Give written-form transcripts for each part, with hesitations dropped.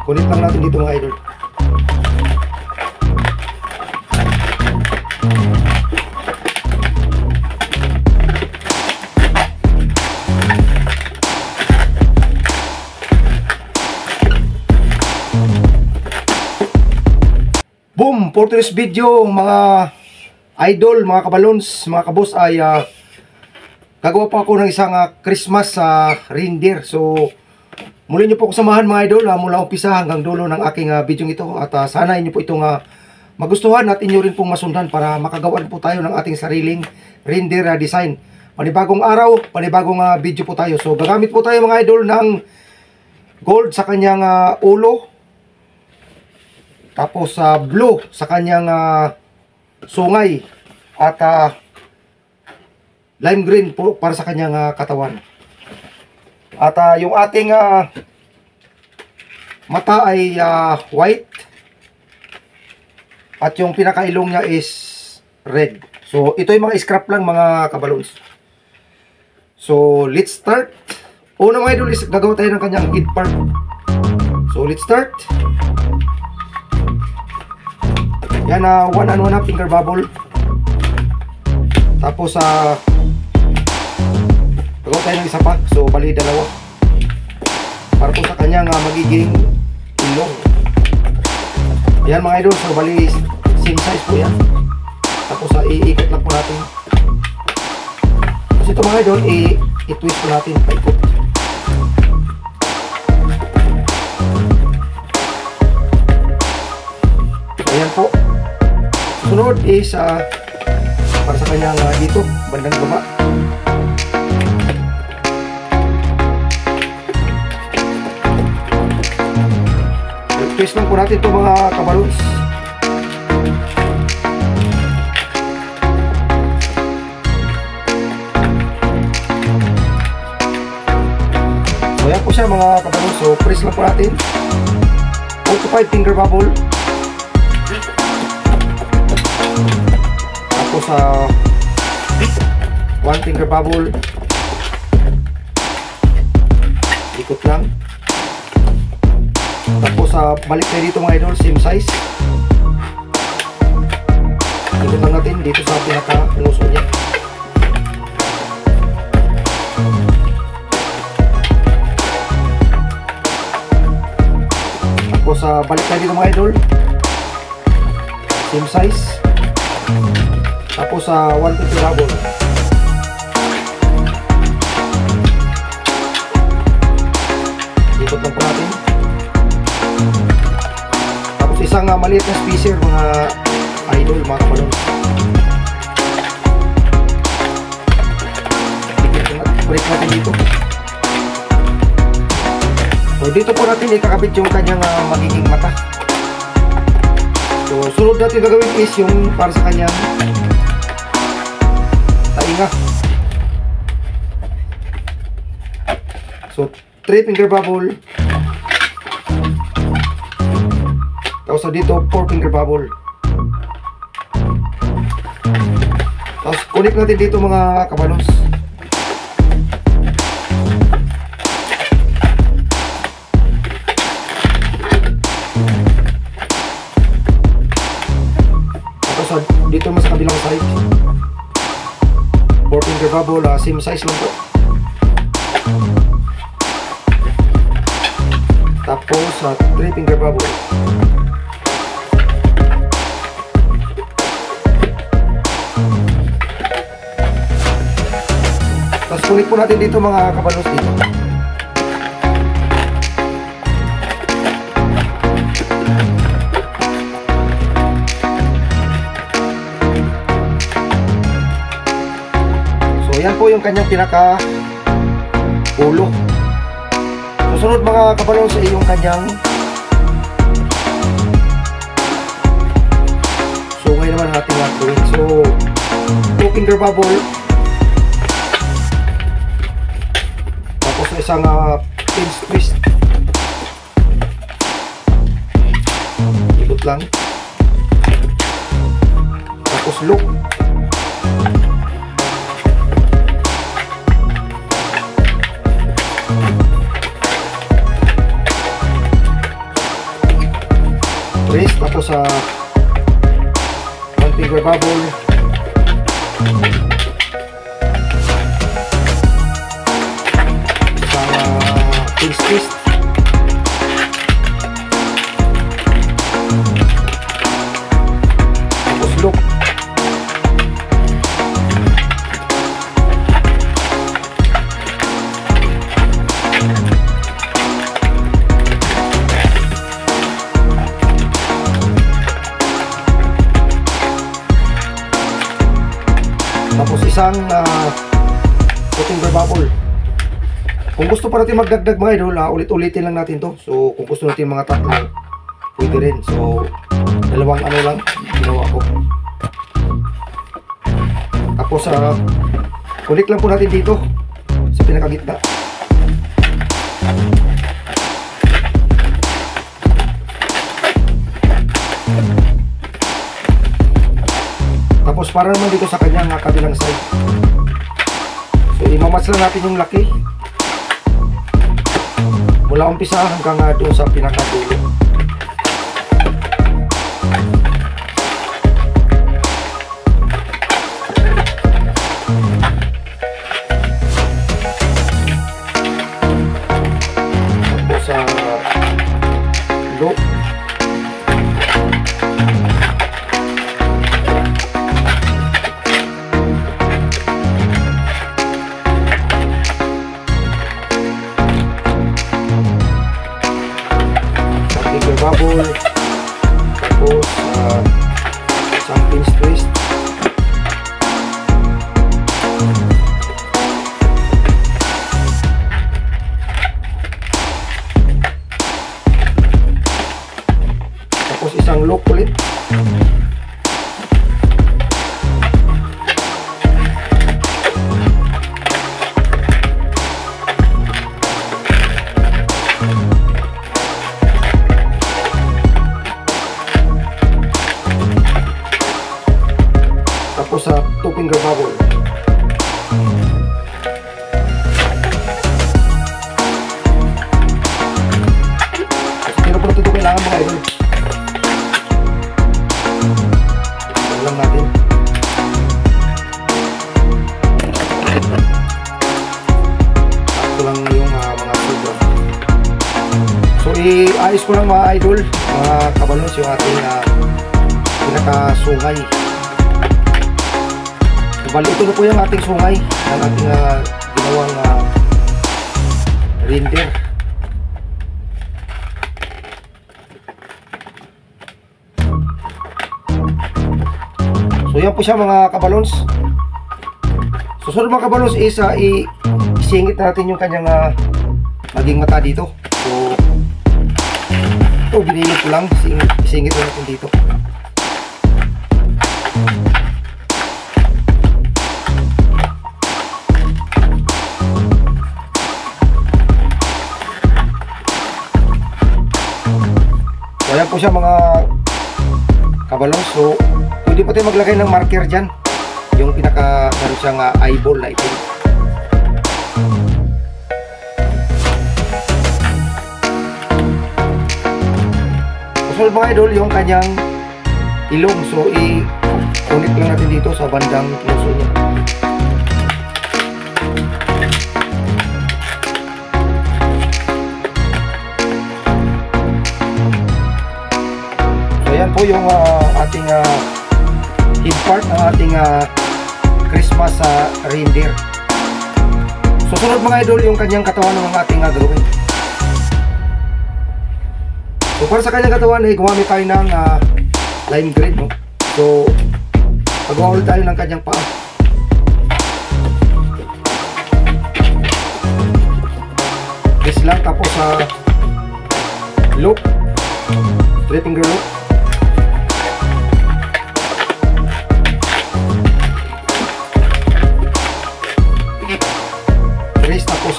Kulit lang natin dito mga idol. Boom! For today's video mga idol, mga kabalons, mga kabos ay gagawa po ako ng isang Christmas reindeer. So muli nyo po ako samahan mga idol mula umpisa hanggang dulo ng aking video ito. At sana inyo po itong magustuhan at inyo rin pong masundan para makagawa po tayo ng ating sariling reindeer design. Panibagong araw, panibagong video po tayo. So gagamit po tayo mga idol ng gold sa kanyang ulo. Tapos blue sa kanyang sungay at lime green po para sa kanyang katawan. At yung ating mata ay white at yung pinakailong niya is red. So ito yung mga scrap lang mga kabalons. So let's start. Una mga idol is gagawa tayo ng kanyang head part. So let's start. Yan, 1 and 1/2 finger bubble. Tapos gagawa tayo ng isa pa. So bali dalawa para po sa kanyang magiging ilong. Yan mga idol. So bali same size po yan. Tapos iikot lang po natin. Tapos ito mga idol, i-twist po natin paikot. So ayan po. Sunod is para sa kanyang dito, bandang baba. Twist lang po natin ito mga kabalons. So ayan po siya mga kabalons. So press lang po natin. 4 to 5 finger bubble. Tapos 1 finger bubble. Ikot lang. Tapos balik tayo dito mga idol, same size. Ikot lang natin dito sa pinaka-nguso niya. Tapos balik tayo dito mga idol, same size. Tapos 1 finger bubble. Ikot lang po natin. Tapos isang maliit na spacer mga idol, mga kabalons. Break natin dito. So dito po natin ikakabit yung kanyang magiging mata. So sunod natin gagawin is yung para sa kanyang tainga. So 3 finger bubble. Tapos dito 4 finger bubble. Tapos connect natin dito mga kabalons. Tapos dito mas kabilang side 4 finger bubble, same size lang po. Tapos 3 finger bubble. Tapos kunik po natin dito mga kabalons dito. So yan po yung kanyang pinaka ulo. Susunod mga kabalons ay yung kanyang sungay naman natin gagawin. So 2 finger bubble. Tapos isang pinch twist. Ikot lang. Tapos loop. twist, tapos sa 1 finger bubble, isang pinch twist, tapos loop, tapos isang 2 finger bubble. Kung gusto pa natin magdagdag mga idol, ulit-ulitin lang natin to. So kung gusto natin mga tatlo, pwede rin. So dalawang ano lang ginawa ko. Tapos connect lang po natin dito sa pinakagitna. Tapos para naman dito sa kanyang kabilang side. So imamatch lang natin yung laki mula umpisa hanggang doon sa pinakadulo. Tapos sa loop, bubble, tapos isang pinch twist, tapos isang loop ulit, tapos sa 2 finger bubble. Pero po ito kailangan mga idol. Ito lang natin. Ito lang yung mga sobra. So iayos ko lang mga idol, mga kabalons, yung ating pinakasungay. Bali, ito na po yung ating sungay ng ating ginawang reindeer. So yan po siya mga kabalons. Susunod mga kabalons is isingit natin yung kanyang maging mata dito. So ito binilip ko lang, isingit natin dito. So ayan po siya mga kabalong. So pwede po tayo maglagay ng marker dyan, yung pinaka meron siyang eyeball na itim. So mga idol, yung kanyang ilong. So i-connect lang natin dito sa bandang puso niya. Ayan po yung ating head part ng ating Christmas reindeer. Susunod mga idol, yung kanyang katawan ng ating gagawin. So para sa kanyang katawan ay gumamit tayo ng lime green, no? So pagawa ulit tayo ng kanyang paa. This lang, tapos loop, 3 finger loop. Tapos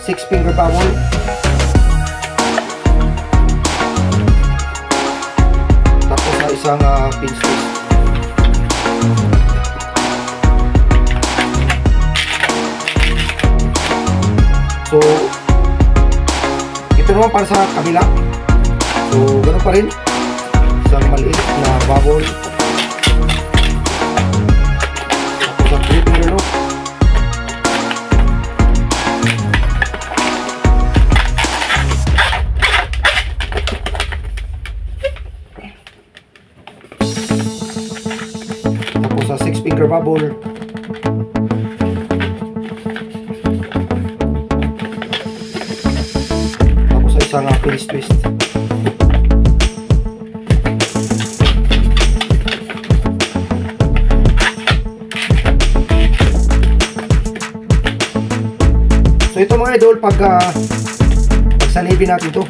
6 finger bubble, tapos isang pinch twist. So ito naman para sa kabila. So ganun pa rin. isang maliit na bubble. Tapos ang 3-finger lock. Tapos sa 6-finger bubble. Tapos sa isang finish twist. So ito mga idol, pag sanibin natin to.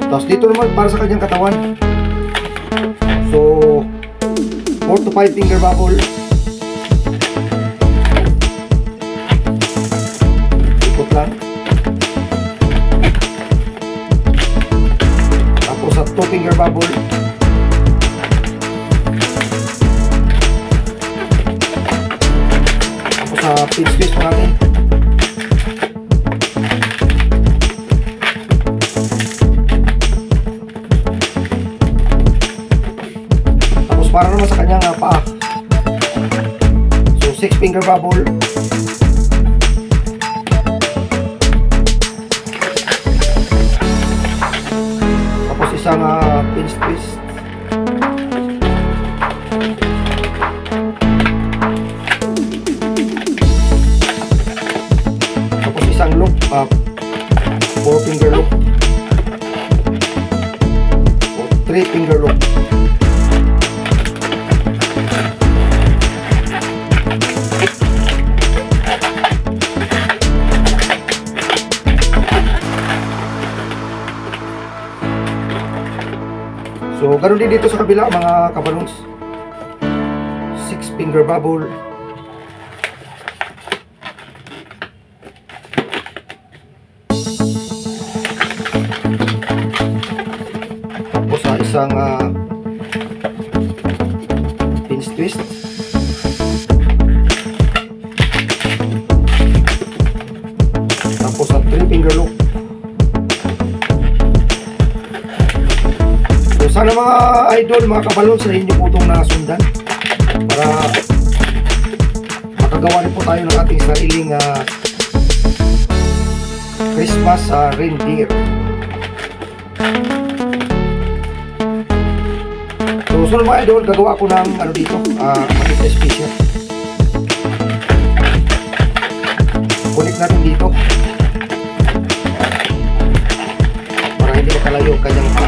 Tapos dito naman para sa kanyang katawan. So 4 to 5 finger bubble. Ikot lang. Tapos sa 2 finger bubble. Sa pinch twist pa natin. Tapos para naman sa kanyang paa. So 6-finger bubble. Tapos isang pinch twist. Isang loop, 4-finger loop, 3-finger loop. So ganoon din dito sa kabila mga kabalons. 6-finger bubble. Isang pinch twist. Tapos ang 3-finger loop. So sana mga idol, mga kabalon, sa inyo po itong nasundan para makagawa rin po tayo ng ating sariling Christmas reindeer. So sunod mga idol, gagawa ko ng ano dito, maliit na special. Connect natin dito para hindi makalayo kanyang pa.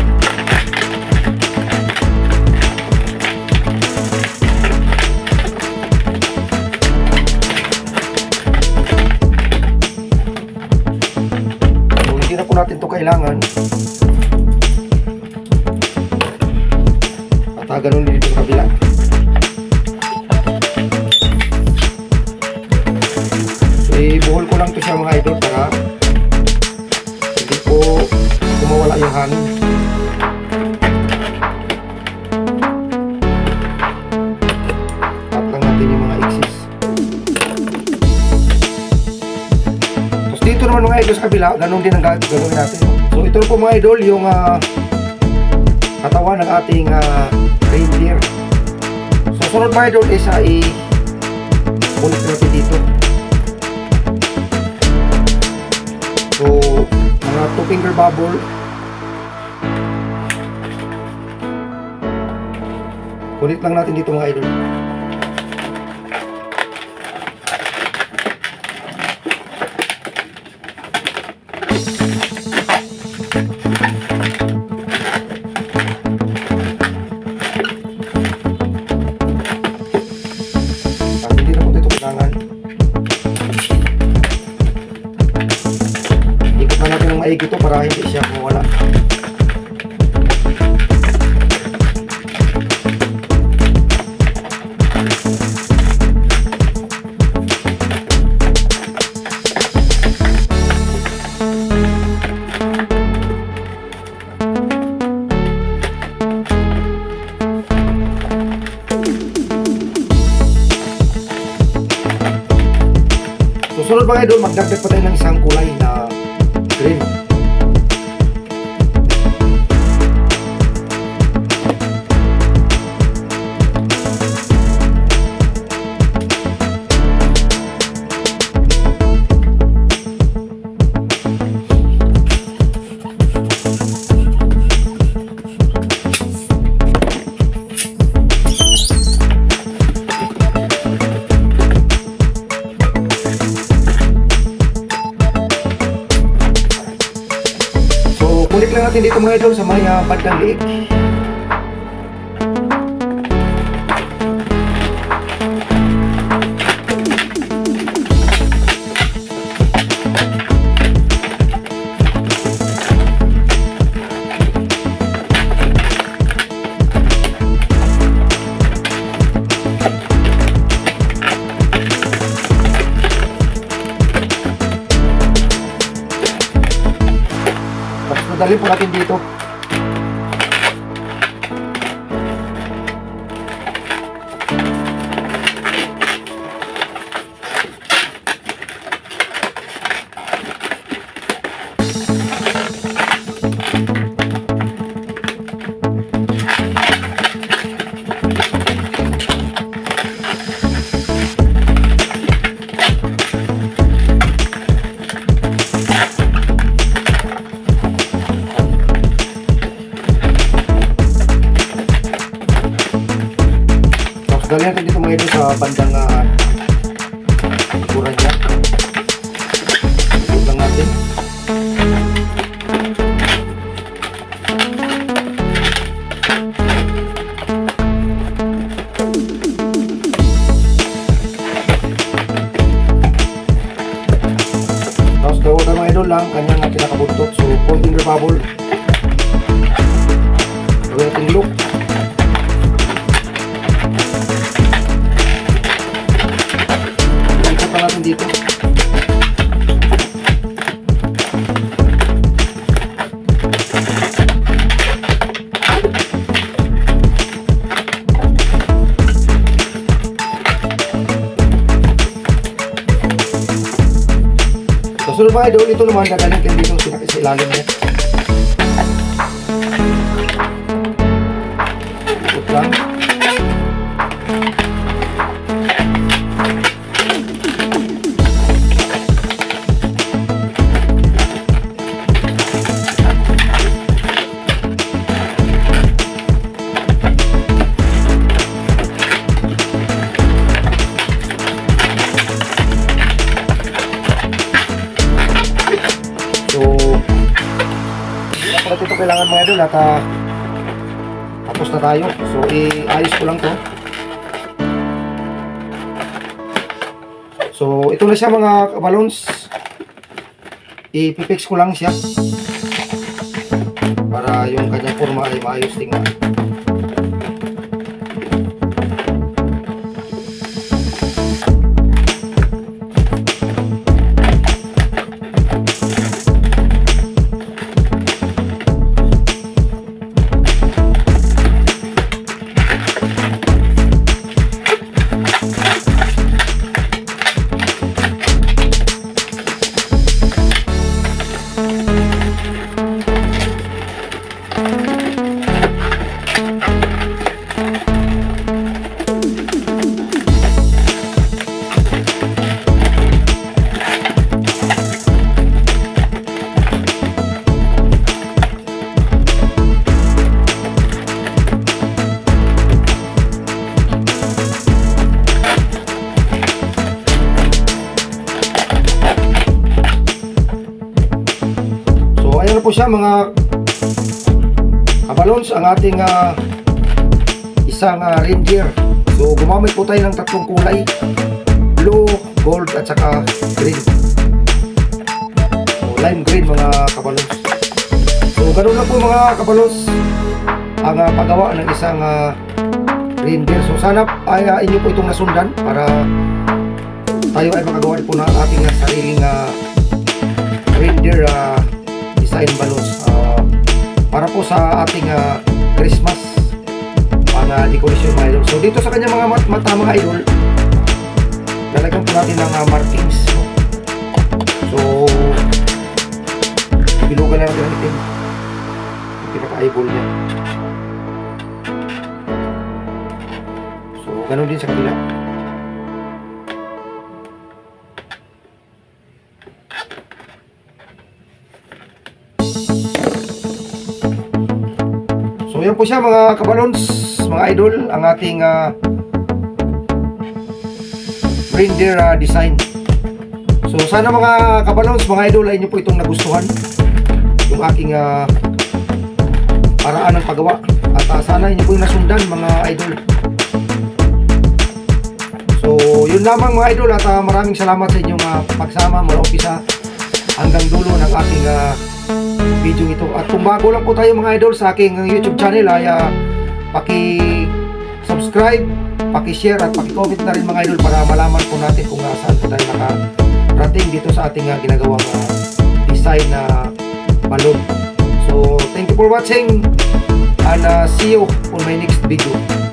So hindi na po natin ito kailangan. Ganun din dito sa kabila. So ibuhol ko lang ito siya mga idol para hindi po kumawala yung hangin. Cut lang natin yung mga excess. Tapos dito naman mga idol sa kabila, ganun din ang gagawin natin. So ito po mga idol yung katawan ng ating reindeer. So sunod mga idol is i-ulit natin dito. So mga 2-finger bubble. Ulit lang natin dito mga idol. Ikot ito para hindi siya mawala. Susunod mga idol, magdagdag pa tayo ng isang kulay na green. Kulik lang natin dito mga idol sa may bandang liig. Dalhin po natin dito. Dalhin natin dito mga idol sa bandang likuran niya. Ikot lang natin. Tapos gawin tayo mga idol lang kanyang kinakabuntot. So 4 finger bubble. Gawin natin loop. Natin dito. Susunod mga idol, ito naman gagaling kayo dito sa ilalim niya. Ikot lang. Ito kailangan mga idol at tapos na tayo. So iayos ko lang to. So ito na siya mga balloons. Ipipix ko lang siya para yung kanyang forma ay maayos tingnan. Po siya mga kabalons ang ating isang reindeer. So gumamit po tayo ng tatlong kulay, blue, gold at saka green. So lime green mga kabalons. So ganun na po mga kabalons ang paggawa ng isang reindeer. So sana ay inyo po itong nasundan para tayo ay makagawa po ng ating sariling reindeer design balloons para po sa ating Christmas decoration mga idol. So dito sa kanya mga mata mga idol, lalagyan po natin ng markings tanggal natin ang itim. Yung pinaka-eyeball niya. So, ganun din sa kabila. So, yan po siya mga kabalons, mga idol, ang ating reindeer design. So, sana mga kabalons, mga idol, ay inyo po itong nagustuhan. Yung aking paraan ng paggawa. At sana inyo po yung nasundan, mga idol. So, yun lamang mga idol. At maraming salamat sa inyong pagsama mula umpisa hanggang dulo ng aking video ito. At kung bago lang po tayo mga idol sa aking YouTube channel, ay paki-subscribe, paki-share at paki-comment na rin mga idol para malaman po natin kung saan po tayo nakarating dito sa ating ginagawang design na balloon. So, thank you for watching and see you on my next video.